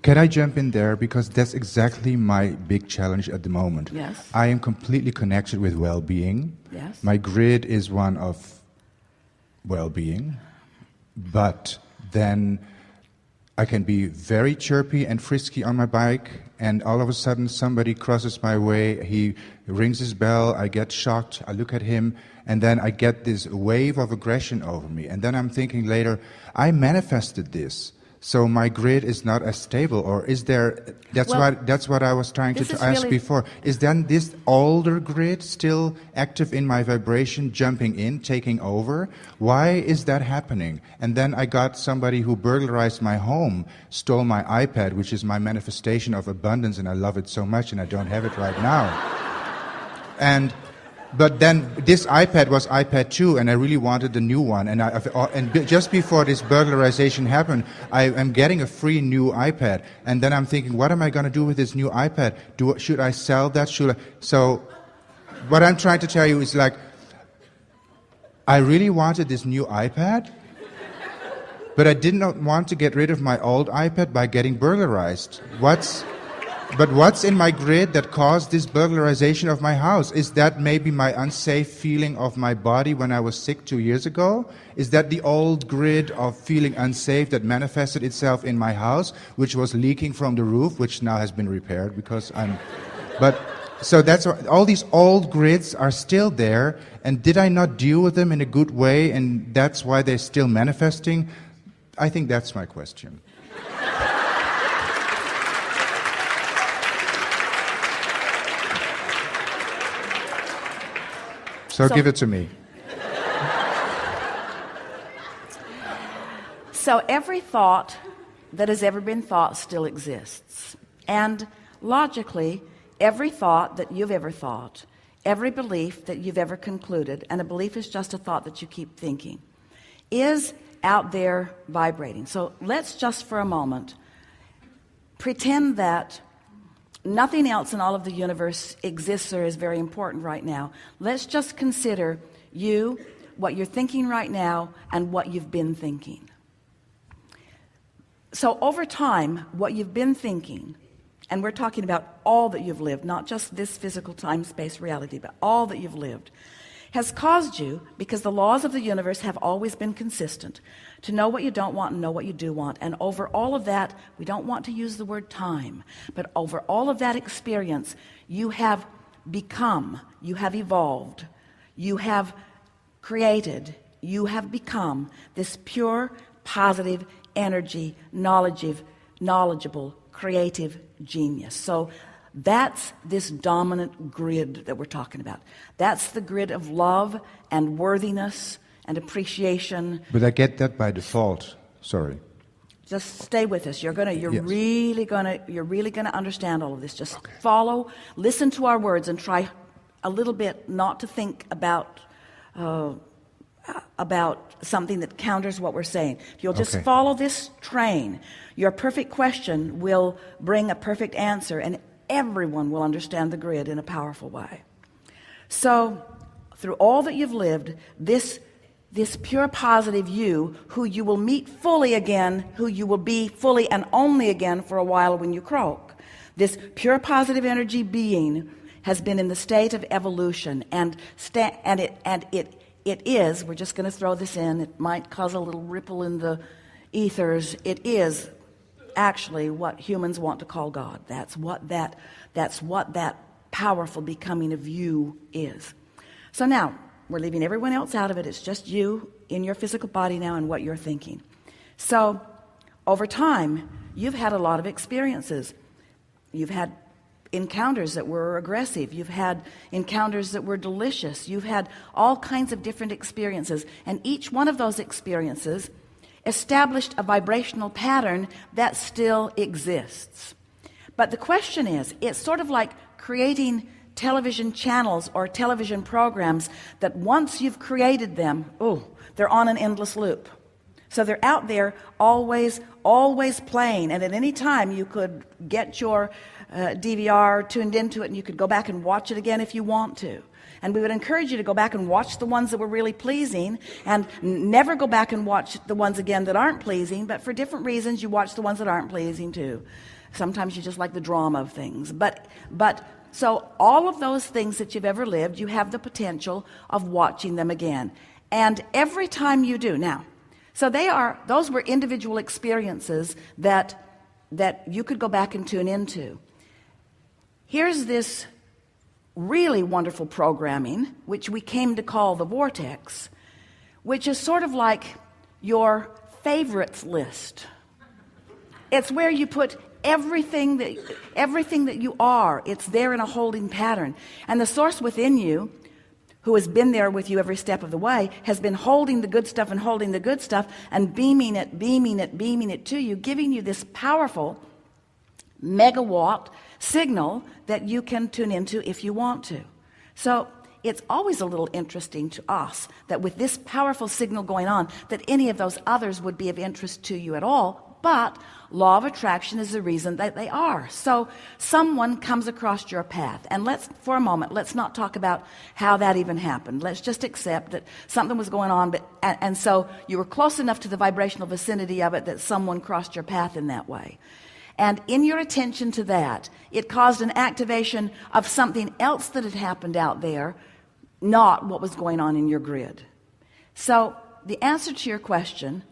Can I jump in there? Because that's exactly my big challenge at the moment. Yes. I am completely connected with well-being. Yes. My grid is one of well-being, but then I can be very chirpy and frisky on my bike, and all of a sudden somebody crosses my way, he rings his bell, I get shocked, I look at him, and then I get this wave of aggression over me. And then I'm thinking later, I manifested this. So my grid is not as stable, or is there? That's what I was trying to ask before. Is then this older grid still active in my vibration, jumping in, taking over? Why is that happening? And then I got somebody who burglarized my home, stole my iPad, which is my manifestation of abundance, and I love it so much, and I don't have it right now. But then this iPad was iPad 2, and I really wanted the new one. And just before this burglarization happened, I am getting a free new iPad. And then I'm thinking, what am I going to do with this new iPad? Should I sell that? So what I'm trying to tell you is, like, I really wanted this new iPad, but I did not want to get rid of my old iPad by getting burglarized. But what's in my grid that caused this burglarization of my house? Is that maybe my unsafe feeling of my body when I was sick 2 years ago? Is that the old grid of feeling unsafe that manifested itself in my house, which was leaking from the roof, which now has been repaired because so that's all these old grids are still there, and did I not deal with them in a good way, and that's why they're still manifesting? I think that's my question. So give it to me. So every thought that has ever been thought still exists. And logically, every thought that you've ever thought, every belief that you've ever concluded, and a belief is just a thought that you keep thinking, is out there vibrating. So let's just for a moment pretend that nothing else in all of the universe exists or is very important right now. Let's just consider you, what you're thinking right now, and what you've been thinking. So over time, what you've been thinking, and we're talking about all that you've lived, not just this physical time-space reality, but all that you've lived, has caused you, because the laws of the universe have always been consistent, to know what you don't want and know what you do want. And over all of that, we don't want to use the word time, but over all of that experience, you have become, you have evolved, you have created, you have become this pure, positive energy, knowledgeable, creative genius. So that's this dominant grid that we're talking about. That's the grid of love and worthiness and appreciation. But I get that by default. Sorry. Just stay with us. You're really gonna understand all of this. Just follow, listen to our words, and try a little bit not to think about something that counters what we're saying. If you'll just follow this train, your perfect question will bring a perfect answer, and everyone will understand the grid in a powerful way. So through all that you've lived, this pure positive you, who you will meet fully again, who you will be fully and only again for a while when you croak, this pure positive energy being has been in the state of evolution, and it is, we're just going to throw this in, it might cause a little ripple in the ethers, it is actually what humans want to call God. That's what that powerful becoming of you is. So now we're leaving everyone else out of it. It's just you in your physical body now and what you're thinking. So over time, you've had a lot of experiences. You've had encounters that were aggressive. You've had encounters that were delicious. You've had all kinds of different experiences, and each one of those experiences established a vibrational pattern that still exists. But the question is, it's sort of like creating television channels or television programs that once you've created them, they're on an endless loop. So they're out there always playing, and at any time you could get your DVR tuned into it, and you could go back and watch it again if you want to. And we would encourage you to go back and watch the ones that were really pleasing, and never go back and watch the ones again that aren't pleasing, but for different reasons you watch the ones that aren't pleasing too. Sometimes you just like the drama of things. But so all of those things that you've ever lived, you have the potential of watching them again. And every time you do, now, so those were individual experiences that you could go back and tune into. Here's this really wonderful programming, which we came to call the vortex, which is sort of like your favorites list. It's where you put everything that you are. It's there in a holding pattern. And the source within you, who has been there with you every step of the way, has been holding the good stuff and holding the good stuff and beaming it to you, giving you this powerful megawatt signal that you can tune into if you want to. So it's always a little interesting to us that with this powerful signal going on, that any of those others would be of interest to you at all. But law of attraction is the reason that they are. So someone comes across your path, and for a moment, let's not talk about how that even happened. Let's just accept that something was going on, and so you were close enough to the vibrational vicinity of it that someone crossed your path in that way. And in your attention to that, it caused an activation of something else that had happened out there, not what was going on in your grid. So the answer to your question,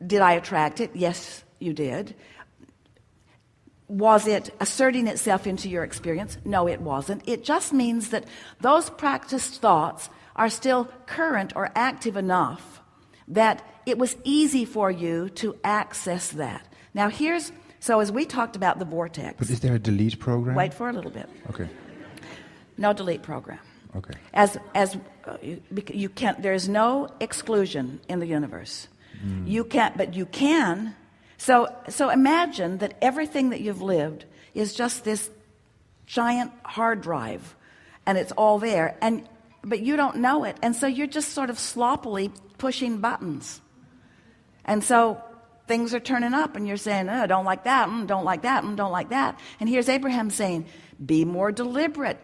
did I attract it? Yes, you did. Was it asserting itself into your experience? No, it wasn't. It just means that those practiced thoughts are still current or active enough that it was easy for you to access that. Now so as we talked about the vortex. But is there a delete program? Wait for a little bit. Okay. No delete program. Okay. You can't, there is no exclusion in the universe. You can't, but you can. So imagine that everything that you've lived is just this giant hard drive, and it's all there, but you don't know it, and so you're just sort of sloppily pushing buttons, and so things are turning up, and you're saying, oh, don't like that, don't like that, don't like that. And here's Abraham saying, be more deliberate,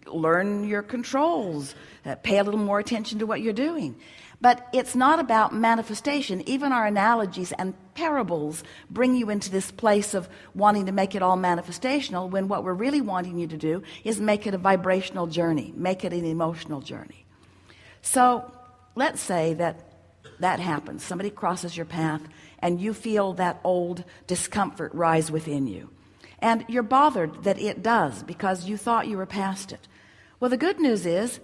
learn your controls, pay a little more attention to what you're doing. But it's not about manifestation. Even our analogies and parables bring you into this place of wanting to make it all manifestational, when what we're really wanting you to do is make it a vibrational journey, make it an emotional journey. So let's say that happens. Somebody crosses your path and you feel that old discomfort rise within you. And you're bothered that it does because you thought you were past it. Well, the good news is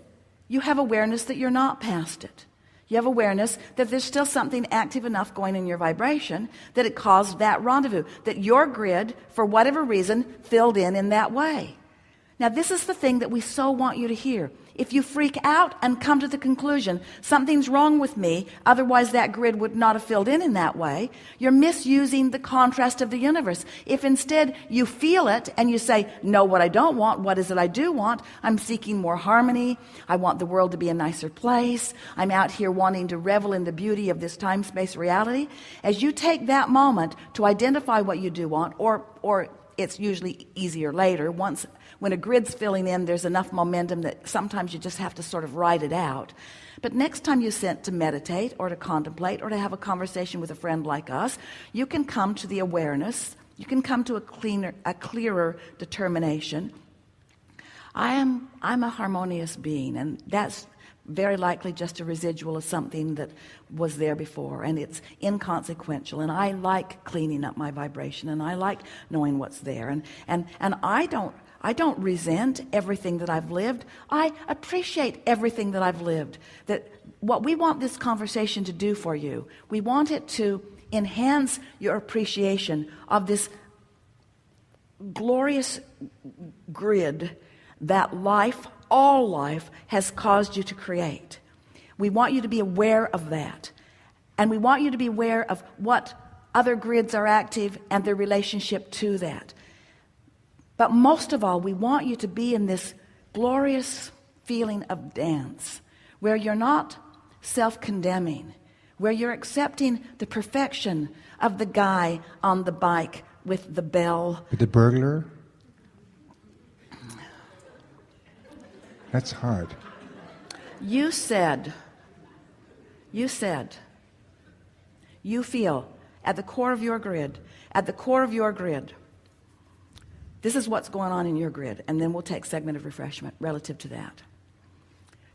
you have awareness that you're not past it. You have awareness that there's still something active enough going in your vibration that it caused that rendezvous, that your grid, for whatever reason, filled in that way. Now, this is the thing that we so want you to hear. If you freak out and come to the conclusion, something's wrong with me, otherwise that grid would not have filled in that way, you're misusing the contrast of the universe. If instead you feel it and you say, no, what I don't want, what is it I do want? I'm seeking more harmony. I want the world to be a nicer place. I'm out here wanting to revel in the beauty of this time-space reality. As you take that moment to identify what you do want, or it's usually easier later, when a grid's filling in, there's enough momentum that sometimes you just have to sort of ride it out. But next time you sit to meditate or to contemplate or to have a conversation with a friend like us, you can come to the awareness, you can come to a clearer determination. I'm a harmonious being, and that's very likely just a residual of something that was there before, and it's inconsequential, and I like cleaning up my vibration, and I like knowing what's there, and I don't resent everything that I've lived. I appreciate everything that I've lived. That what we want this conversation to do for you, we want it to enhance your appreciation of this glorious grid that life, all life, has caused you to create. We want you to be aware of that. And we want you to be aware of what other grids are active and their relationship to that. But most of all, we want you to be in this glorious feeling of dance, where you're not self-condemning, where you're accepting the perfection of the guy on the bike with the bell. With the burglar? That's hard. You feel at the core of your grid, This is what's going on in your grid, and then we'll take segment of refreshment relative to that.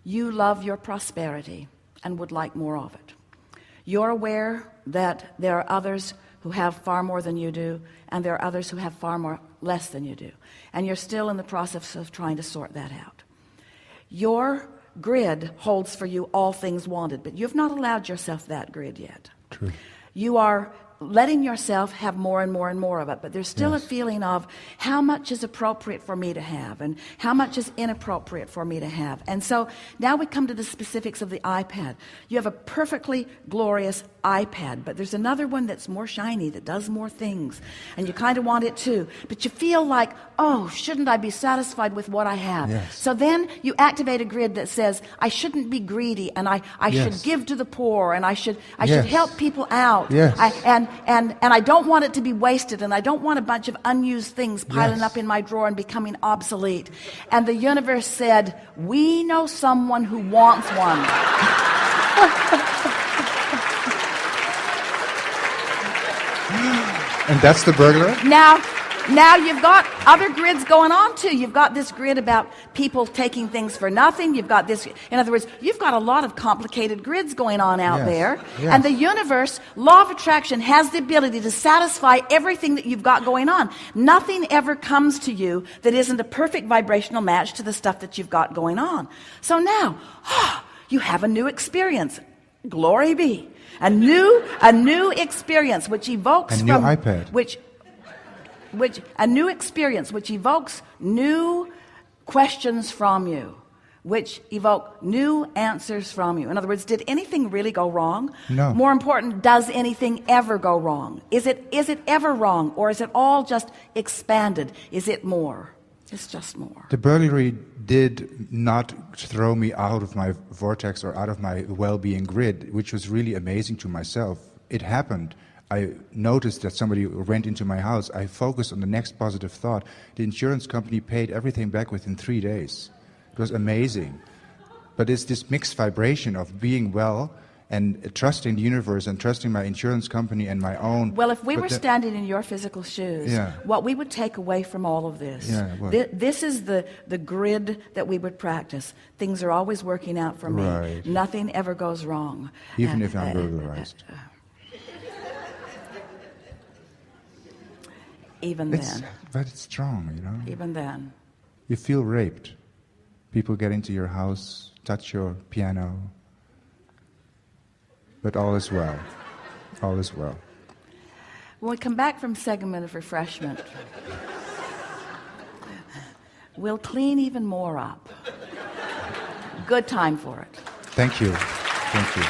You love your prosperity and would like more of it. You're aware that there are others who have far more than you do, and there are others who have far more less than you do. And you're still in the process of trying to sort that out. Your grid holds for you all things wanted, but you've not allowed yourself that grid yet. True. You are letting yourself have more and more and more of it, but there's still a feeling of how much is appropriate for me to have and how much is inappropriate for me to have. And so now we come to the specifics of the iPad. You have a perfectly glorious iPad, but there's another one that's more shiny, that does more things, and you kind of want it too, but you feel like, oh, shouldn't I be satisfied with what I have? Yes. So then you activate a grid that says, I shouldn't be greedy, and I should give to the poor, and I should help people out. Yes. And I don't want it to be wasted, and I don't want a bunch of unused things piling up in my drawer and becoming obsolete. And the universe said, we know someone who wants one. And that's the burglar? Now you've got other grids going on too. You've got this grid about people taking things for nothing. You've got this, in other words, you've got a lot of complicated grids going on out there. Yes. And the universe, law of attraction, has the ability to satisfy everything that you've got going on. Nothing ever comes to you that isn't a perfect vibrational match to the stuff that you've got going on. So now, you have a new experience. Glory be. A new experience which evokes a new iPad. which a new experience which evokes new questions from you, which evoke new answers from you. In other words, did anything really go wrong? No. More important, does anything ever go wrong? Is it ever wrong, or is it all just expanded? Is it more? It's just more. The burglary did not throw me out of my vortex or out of my well-being grid, which was really amazing to myself. It happened. I noticed that somebody went into my house. I focused on the next positive thought. The insurance company paid everything back within 3 days. It was amazing. But it's this mixed vibration of being well and trusting the universe and trusting my insurance company and my own. Well, if we were standing in your physical shoes, what we would take away from all of this, this is the grid that we would practice. Things are always working out for me. Right. Nothing ever goes wrong. Even if I'm burglarized. Even then. But it's strong, you know. Even then. You feel raped. People get into your house, touch your piano. But all is well. All is well. When we come back from segment of refreshment, we'll clean even more up. Good time for it. Thank you. Thank you.